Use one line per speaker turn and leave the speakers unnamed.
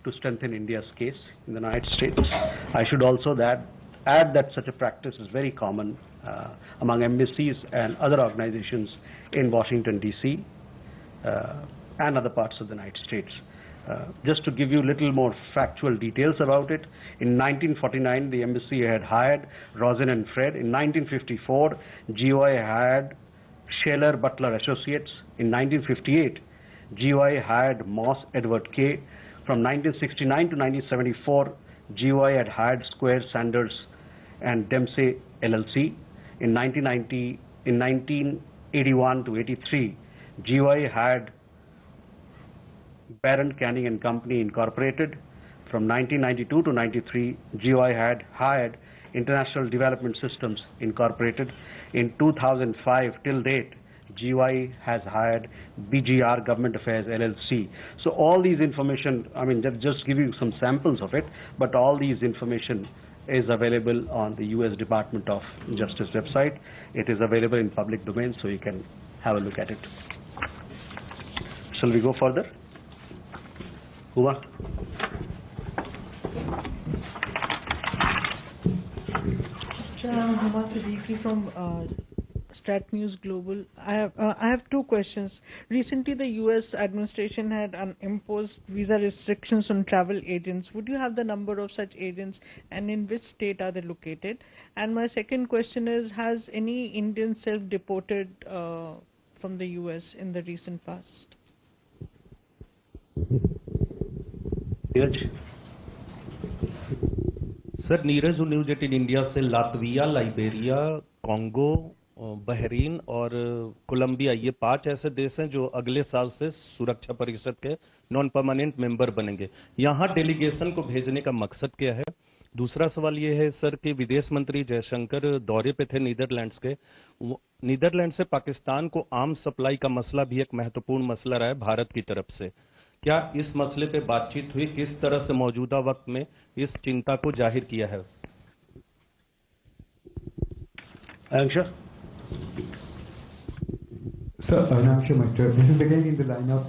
to strengthen India's case in the United States. I should also add that such a practice is very common among embassies and other organizations in Washington, D.C. And other parts of the United States. Just to give you a little more factual details about it, in 1949, the embassy had hired Rosen and Fred. In 1954, GOI hired Shaler Butler Associates. In 1958, GOI hired Moss Edward K. From 1969 to 1974, GOI had hired Square Sanders and Dempsey LLC. In 1981 to 83, GOI hired Barron Canning and Company Incorporated. From 1992 to 93, GOI had hired International Development Systems Incorporated. In 2005 till date, GOI has hired BGR Government Affairs LLC. So all these information, I mean, just give you some samples of it, but all these information is available on the U.S. Department of Justice website. It is available in public domain, so you can have a look at it. Shall we go further? Uma?
I'm Huma Siddiqui from Strat News Global. I have two questions. Recently, the U.S. administration had imposed visa restrictions on travel agents. Would you have the number of such agents, and in which state are they located? And my second question is, has any Indian self-deported from the U.S. in the recent past?
Sir Neeraj news 18 India से Latvia, Liberia, Congo, Bahrain और Colombia, ये 5 ऐसे देश हैं जो अगले साल से सुरक्षा परिषद के नॉन परमानेंट मेंबर बनेंगे। यहाँ डेलीगेशन को भेजने का मकसद क्या है? दूसरा सवाल ये है सर कि विदेश मंत्री जयशंकर दौरे पे थे नीदरलैंड्स के। नीदरलैंड से पाकिस्तान को आर्म्स सप्लाई का मसला भी एक महत्वपूर्ण मसला रहा है भारत की तरफ से। क्या इस मसले पे बातचीत हुई? किस तरह से मौजूदा वक्त में इस चिंता को जाहिर किया है?
Sir, Arnab Shemaister, this is again in the line of